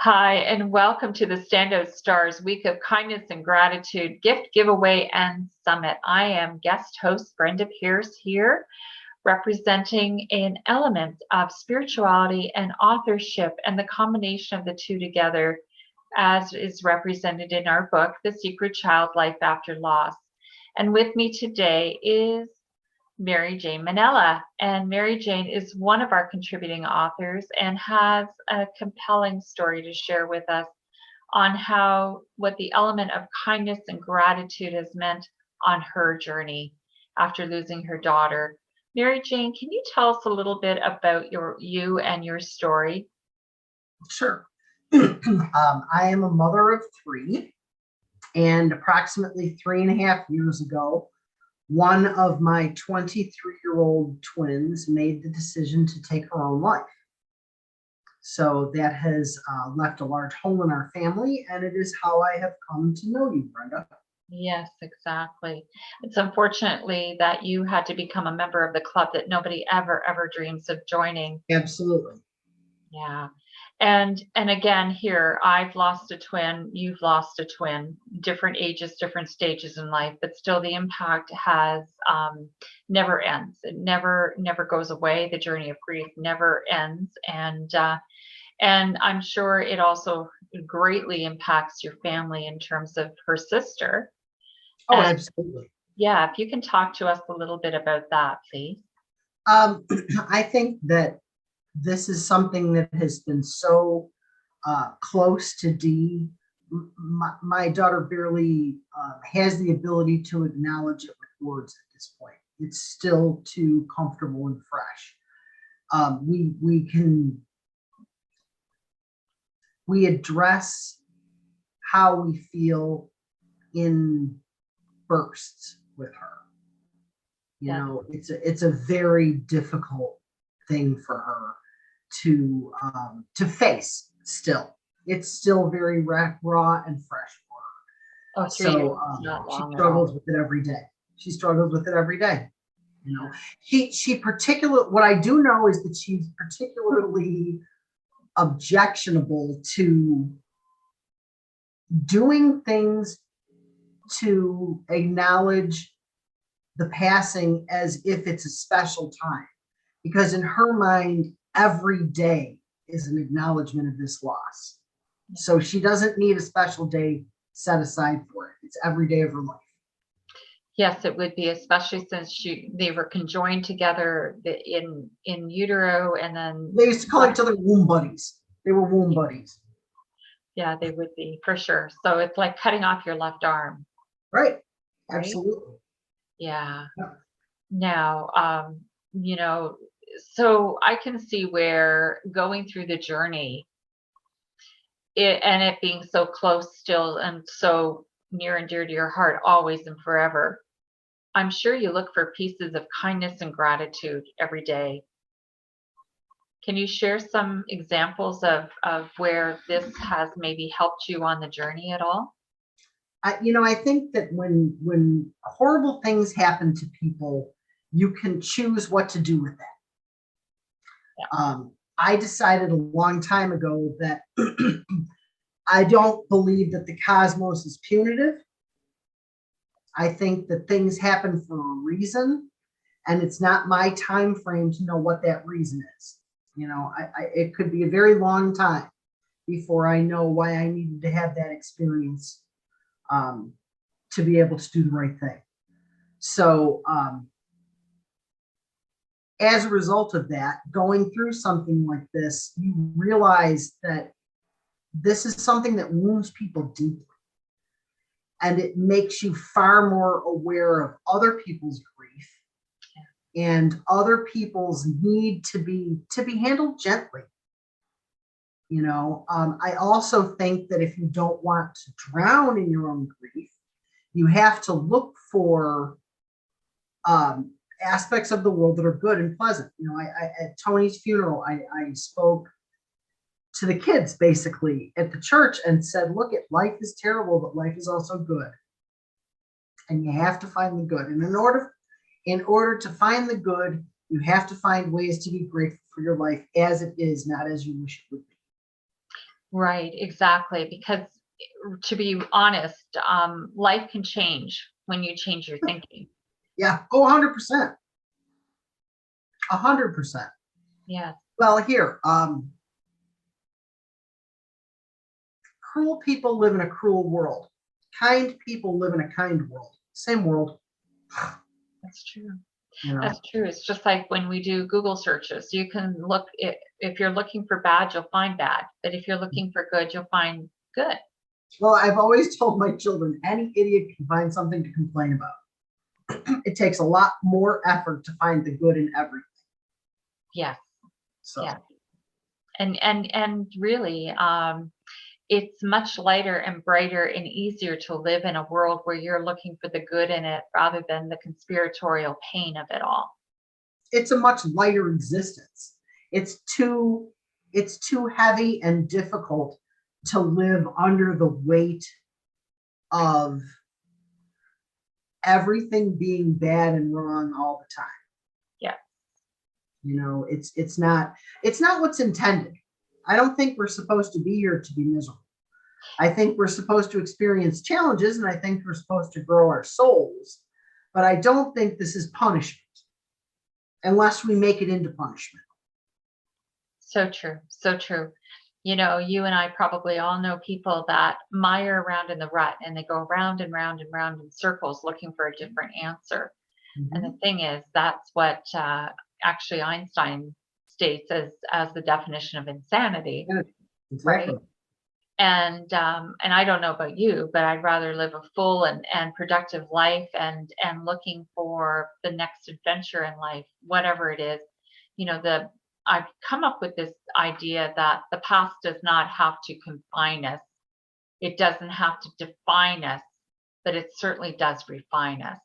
Hi, and welcome to the Standout Stars Week of Kindness and Gratitude Gift Giveaway and Summit. I am guest host Brenda Pierce here, representing an element of spirituality and authorship, and the combination of the two together, as is represented in our book, The Secret Child Life After Loss. And with me today is Mary Jane Mannella. And Mary Jane is one of our contributing authors and has a compelling story to share with us on what the element of kindness and gratitude has meant on her journey after losing her daughter. Mary Jane, can you tell us a little bit about you and your story? Sure. I am a mother of three, and approximately 3.5 years ago, one of my 23-year-old twins made the decision to take her own life. So that has left a large hole in our family, and it is how I have come to know you, Brenda. Yes, exactly. It's unfortunately that you had to become a member of the club that nobody ever dreams of joining. Absolutely. Yeah. And again, here, I've lost a twin, you've lost a twin, different ages, different stages in life, but still the impact has never ends. It never goes away. The journey of grief never ends. And I'm sure it also greatly impacts your family in terms of her sister. Oh, And absolutely. yeah, if you can talk to us a little bit about that, please. I think that this is something that has been so close to Dee. My daughter barely has the ability to acknowledge it with words at this point. It's still too comfortable and fresh. We address how we feel in bursts with her. You know, it's a very difficult thing for her to face. Still, it's still very raw and fresh for her. Oh, 3 years is So not she long at all. struggles with it every day. She struggles with it every day. You know, what I do know is that she's particularly objectionable to doing things to acknowledge the passing as if it's a special time, because in her mind, every day is an acknowledgement of this loss. So she doesn't need a special day set aside for it. It's every day of her life. Yes, it would be, especially since they were conjoined together in utero, and then They used to call each other womb buddies. They were womb buddies. yeah, they would be for sure. So it's like cutting off your left arm. Right. Right? Absolutely. Yeah. Yeah. Now, so I can see where going through the journey, it being so close still and so near and dear to your heart, always and forever. I'm sure you look for pieces of kindness and gratitude every day. Can you share some examples of where this has maybe helped you on the journey at all? I think that when horrible things happen to people, you can choose what to do with that. Yeah. I decided a long time ago that I don't believe that the cosmos is punitive. I think that things happen for a reason, and it's not my time frame to know what that reason is. It could be a very long time before I know why I needed to have that experience to be able to do the right thing. So as a result of that, going through something like this, you realize that this is something that wounds people deeply. And it makes you far more aware of other people's grief and other people's need to be handled gently. I also think that if you don't want to drown in your own grief, you have to look for aspects of the world that are good and pleasant. At Tony's funeral, I spoke to the kids basically at the church and said, look, life is terrible, but life is also good. And you have to find the good. And in order to find the good, you have to find ways to be grateful for your life as it is, not as you wish it would be. Right, exactly. Because to be honest, life can change when you change your thinking. Yeah. Oh, 100%. 100%. Yes. Well, here, cruel people live in a cruel world. Kind people live in a kind world. Same world, That's true. you know. That's true. It's just like when we do Google searches, you can look, if you're looking for bad, you'll find bad. But if you're looking for good, you'll find good. Well, I've always told my children any idiot can find something to complain about. It takes a lot more effort to find the good in everything. Yes. So, Yes. And really, it's much lighter and brighter and easier to live in a world where you're looking for the good in it rather than the conspiratorial pain of it all. it's a much lighter existence. It's too it's too heavy and difficult to live under the weight of everything being bad and wrong all the time. Yeah. It's not what's intended. I don't think we're supposed to be here to be miserable. I think we're supposed to experience challenges, and I think we're supposed to grow our souls, but I don't think this is punishment unless we make it into punishment. So true. So true. You know, you and I probably all know people that mire around in the rut and they go round and round and round in circles looking for a different answer. And the Mhm. thing is, that's what actually Einstein states as the definition of insanity, Yeah, right? exactly. And I don't know about you, but I'd rather live a full and productive life and looking for the next adventure in life, whatever it is. You know, I've come up with this idea that the past does not have to confine us. It doesn't have to define us, but it certainly does refine us.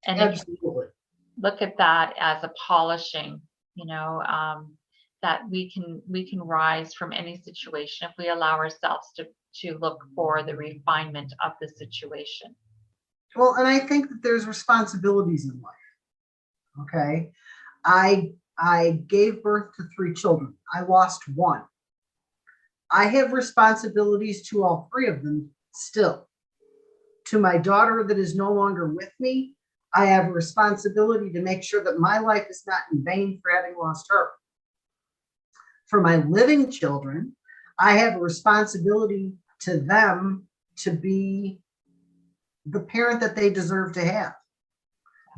And if Absolutely. look at that as a polishing, you know, that we can rise from any situation if we allow ourselves to look for the refinement of the situation. Well, and I think that there's responsibilities in life. Okay. I gave birth to three children. I lost one. I have responsibilities to all three of them still. To my daughter that is no longer with me, I have a responsibility to make sure that my life is not in vain for having lost her. For my living children, I have a responsibility to them to be the parent that they deserve to have.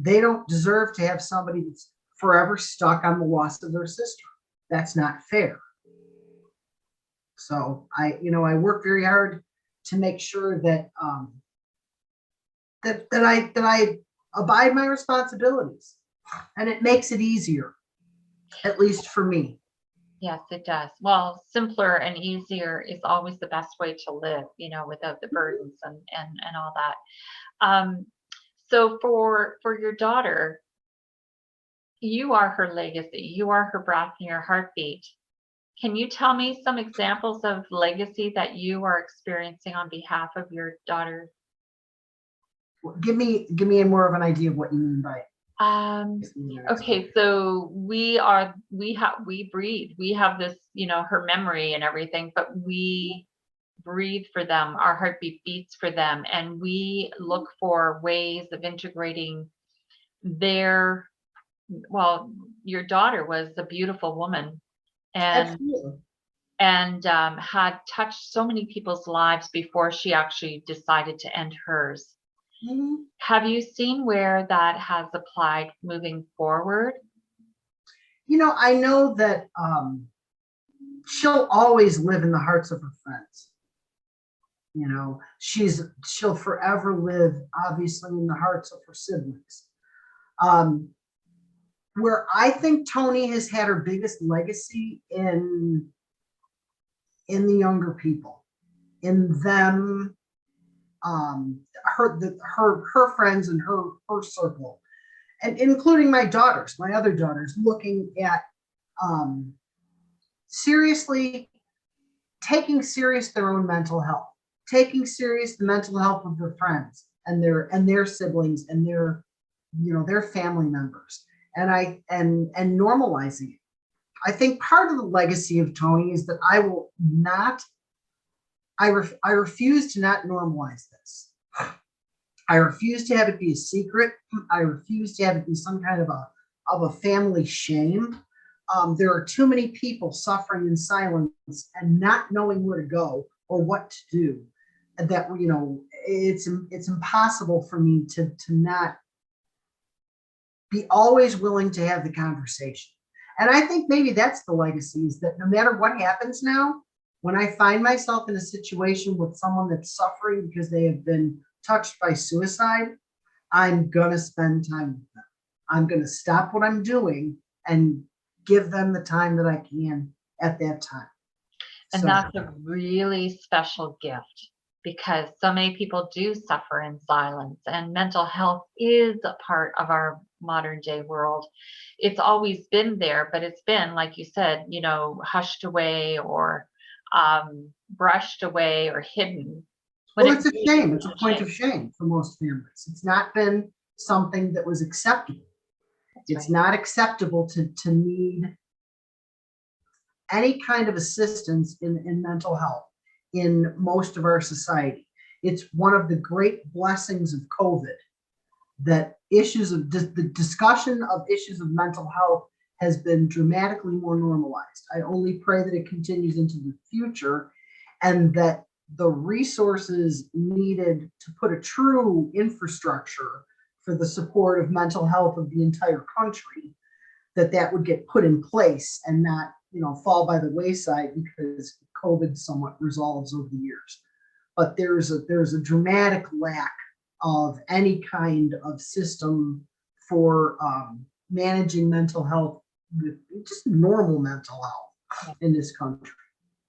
They don't deserve to have somebody that's forever stuck on the loss of their sister. That's not fair. So I work very hard to make sure that I abide my responsibilities, and it makes it easier, at least for me. Yes, it does. Well, simpler and easier is always the best way to live, you know, without the burdens and all that. So for your daughter, you are her legacy. You are her breath and your heartbeat. Can you tell me some examples of legacy that you are experiencing on behalf of your daughter? Give me a more of an idea of what you mean by Um, it. okay, so we breathe. We have this, you know, her memory and everything, but we breathe for them. Our heartbeat beats for them, and we look for ways of integrating their, well, your daughter was a beautiful woman and Absolutely. had touched so many people's lives before she actually decided to end hers. Mhm. Have you seen where that has applied moving forward? I know that she'll always live in the hearts of her friends. She'll forever live, obviously, in the hearts of her siblings. Um, where I think Tony has had her biggest legacy in the younger people, in them, her friends and her circle, and including my other daughters, looking at um, seriously taking serious their own mental health, taking serious the mental health of their friends and their siblings and their family members, and normalizing it. I think part of the legacy of Tony is that I will not I refuse to not normalize this. I refuse to have it be a secret. I refuse to have it be some kind of a family shame. There are too many people suffering in silence and not knowing where to go or what to do. That, you know, it's impossible for me to not be always willing to have the conversation. And I think maybe that's the legacy, is that no matter what happens now, when I find myself in a situation with someone that's suffering because they have been touched by suicide, I'm gonna spend time with them. I'm gonna stop what I'm doing and give them the time that I can at that time. And So that's a really special gift, because so many people do suffer in silence, and mental health is a part of our modern day world. It's always been there, but it's been, like you said, you know, hushed away or brushed away or hidden. When well, it it's a really shame. It's is a a point shame. of shame for most families. It's not been something that was acceptable. That's It's right. not acceptable to need any kind of assistance in mental health in most of our society. It's one of the great blessings of COVID that the discussion of issues of mental health has been dramatically more normalized. I only pray that it continues into the future, and that the resources needed to put a true infrastructure for the support of mental health of the entire country, that would get put in place and not, you know, fall by the wayside because COVID somewhat resolves over the years. But there's a dramatic lack of any kind of system for managing mental health, just normal mental health in this country.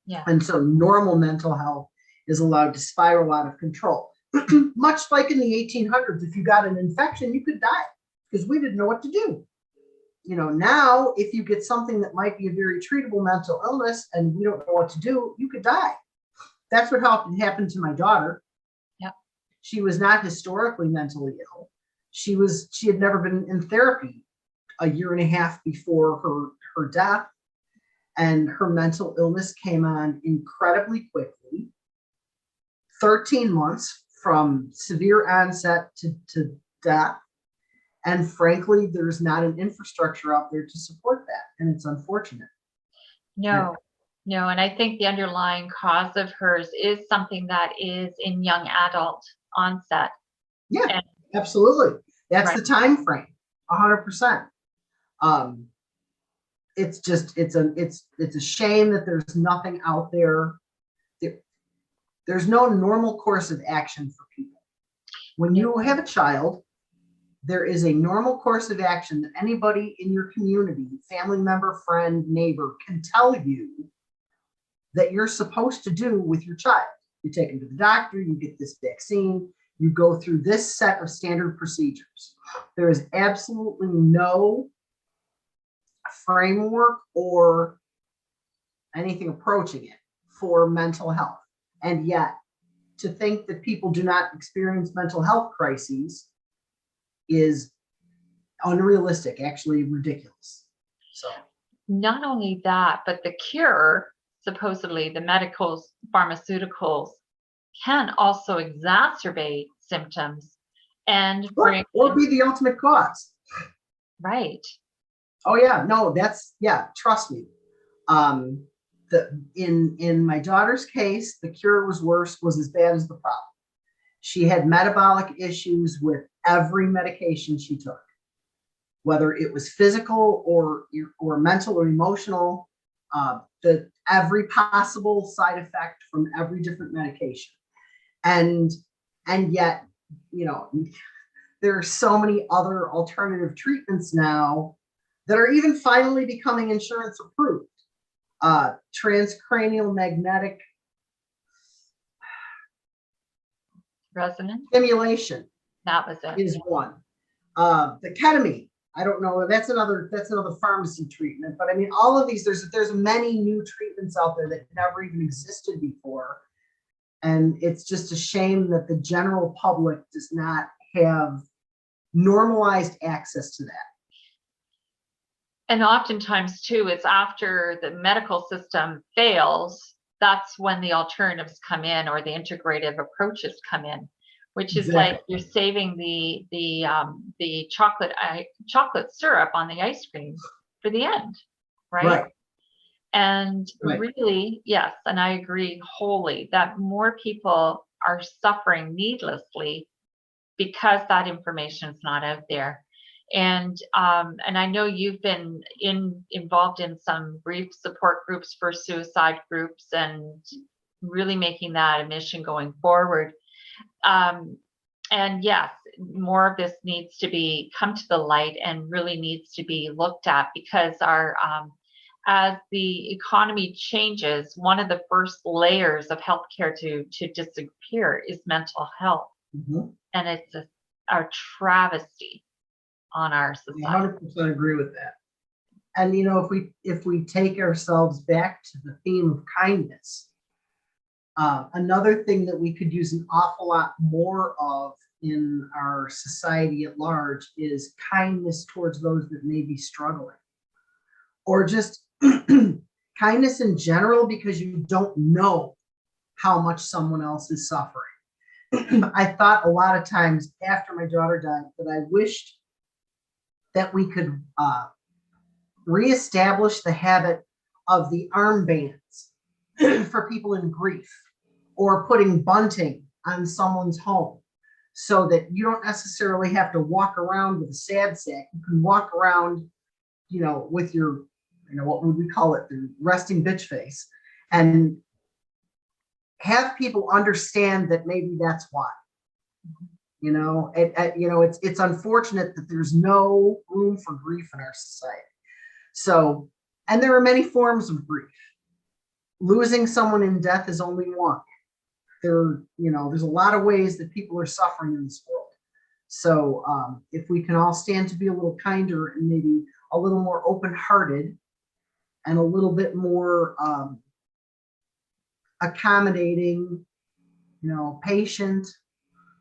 Yeah. And so normal mental health is allowed to spiral out of control. Much like in the 1800s, if you got an infection, you could die because we didn't know what to do. You know, now if you get something that might be a very treatable mental illness and we don't know what to do, you could die. That's what happened to my daughter. Yeah. She was not historically mentally ill. She had never been in therapy a year and a half before her death, and her mental illness came on incredibly quickly. 13 months from severe onset to death. And frankly, there's not an infrastructure out there to support that. And it's unfortunate. No, no. And I think the underlying cause of hers is something that is in young adult onset. Yeah, And absolutely. That's right. the time frame, 100%. It's just it's a shame that there's nothing out there. There's no normal course of action for people. When you have a child, there is a normal course of action that anybody in your community, family member, friend, neighbor, can tell you that you're supposed to do with your child. You take them to the doctor, you get this vaccine, you go through this set of standard procedures. There is absolutely no framework or anything approaching it for mental health. And yet, to think that people do not experience mental health crises is unrealistic, actually ridiculous. So, not only that, but the cure, supposedly the medicals, pharmaceuticals, can also exacerbate symptoms and bring or be the ultimate cause. right. Oh yeah, no, trust me. In my daughter's case, the cure was as bad as the problem. She had metabolic issues with every medication she took, whether it was physical or mental or emotional, every possible side effect from every different medication. And yet, you know, there are so many other alternative treatments now that are even finally becoming insurance approved. Transcranial magnetic Resonance. stimulation That was it. is one. The ketamine, I don't know, that's another pharmacy treatment. But I mean, all of these, there's many new treatments out there that never even existed before. And it's just a shame that the general public does not have normalized access to that. And oftentimes too, it's after the medical system fails that's when the alternatives come in, or the integrative approaches come in, which is Exactly. like you're saving the chocolate syrup on the ice cream for the end, right? Right. And Right. really, yes, and I agree wholly that more people are suffering needlessly because that information is not out there. And I know you've been involved in some grief support groups for suicide groups, and really making that a mission going forward. And yes, more of this needs to be come to the light and really needs to be looked at, because our as the economy changes, one of the first layers of healthcare to disappear is mental health, Mm-hmm. and it's a travesty on our I society. 100% agree with that. And if we take ourselves back to the theme of kindness, another thing that we could use an awful lot more of in our society at large is kindness towards those that may be struggling, or just kindness in general, because you don't know how much someone else is suffering. I thought a lot of times after my daughter died that I wished that we could reestablish the habit of the armbands for people in grief, or putting bunting on someone's home, so that you don't necessarily have to walk around with a sad sack. You can walk around, with your, what would we call it, the resting bitch face, and have people understand that maybe that's why. It's unfortunate that there's no room for grief in our society. So, and there are many forms of grief. Losing someone in death is only one. There's a lot of ways that people are suffering in this world. So if we can all stand to be a little kinder and maybe a little more open-hearted and a little bit more accommodating, patient,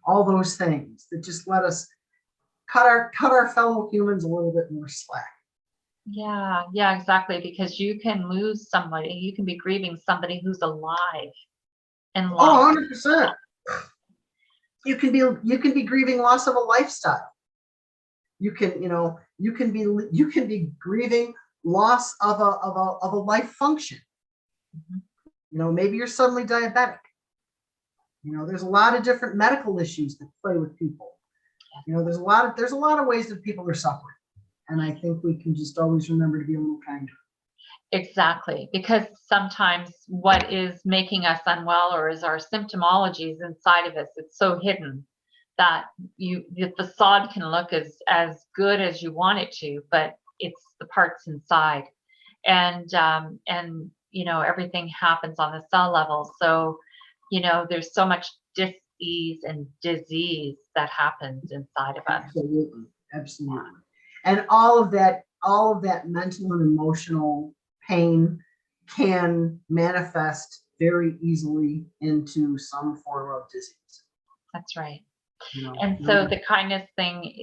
all those things that just let us cut our fellow humans a little bit more slack. Yeah, exactly. Because you can lose somebody, you can be grieving somebody who's alive and Oh, lost. 100%. You can be grieving loss of a lifestyle. You can be grieving loss of a life function. Mm-hmm. Maybe you're suddenly diabetic. There's a lot of different medical issues that play with people. There's a lot of ways that people are suffering. And I think we can just always remember to be a little kinder. Exactly, because sometimes what is making us unwell, or is our symptomologies inside of us, it's so hidden that the facade can look as good as you want it to, but it's the parts inside. And everything happens on the cell level. So there's so much dis-ease and disease that happens inside of us. Absolutely. And all of that mental and emotional pain can manifest very easily into some form of disease. That's right. And so the kindness thing,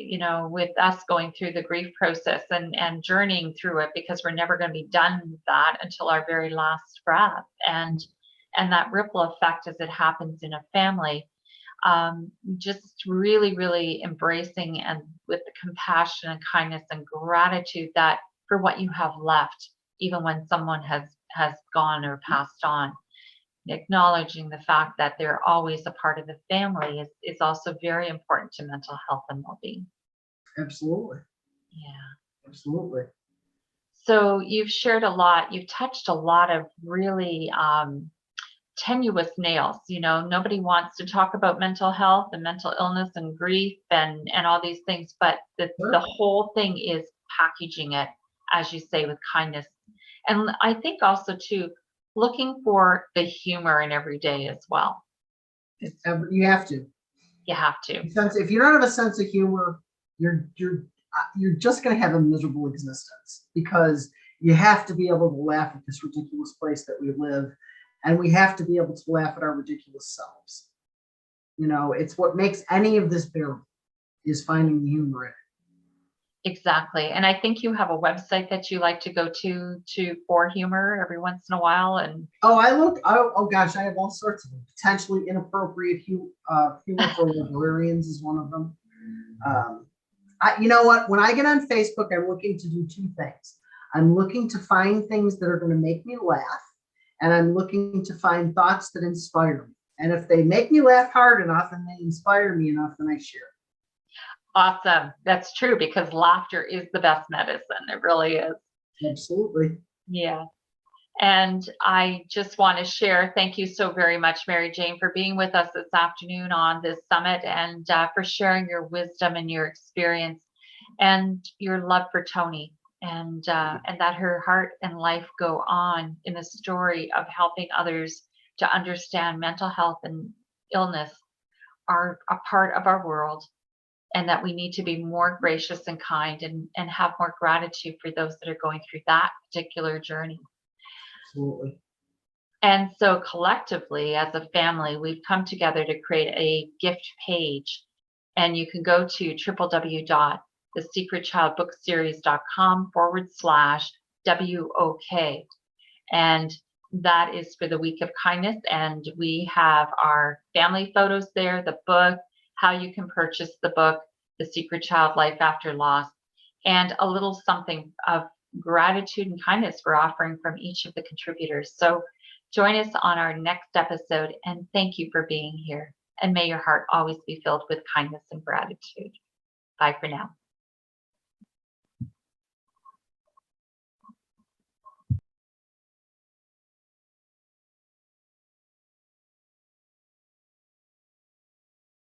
with us going through the grief process and journeying through it, because we're never going to be done with that until our very last breath, and that ripple effect as it happens in a family, just really, really embracing, and with the compassion and kindness and gratitude that for what you have left, even when someone has gone or passed on. Acknowledging the fact that they're always a part of the family is also very important to mental health and well-being. Absolutely. Yeah. Absolutely. So you've shared a lot. You've touched a lot of really tenuous nails. Nobody wants to talk about mental health and mental illness and grief and all these things, but the whole thing is packaging it, as you say, with kindness. And I think also too, looking for the humor in every day as well. You have to. You have to. If you don't have a sense of humor, you're just going to have a miserable existence, because you have to be able to laugh at this ridiculous place that we live, and we have to be able to laugh at our ridiculous selves. It's what makes any of this bearable, is finding the humor in it. Exactly. And I think you have a website that you like to go to for humor every once in a while. And Oh, I look. Oh gosh, I have all sorts of them. Potentially inappropriate humor for librarians is one of them. Um, you know what? When I get on Facebook, I'm looking to do two things. I'm looking to find things that are going to make me laugh, and I'm looking to find thoughts that inspire me. And if they make me laugh hard enough and they inspire me enough, then I share. awesome. That's true because laughter is the best medicine. It really is. Absolutely. Yeah. And I just want to share, thank you so very much, Mary Jane, for being with us this afternoon on this summit and for sharing your wisdom and your experience and your love for Tony and that her heart and life go on in a story of helping others to understand mental health and illness are a part of our world and that we need to be more gracious and kind and have more gratitude for those that are going through that particular journey. Absolutely. And so collectively, as a family, we've come together to create a gift page. And you can go to www.thesecretchildbookseries.com/WOK. And that is for the week of kindness. And we have our family photos there, the book, how you can purchase the book, The Secret Child Life After Loss, and a little something of gratitude and kindness we're offering from each of the contributors. So join us on our next episode, and thank you for being here. And may your heart always be filled with kindness and gratitude. Bye for now.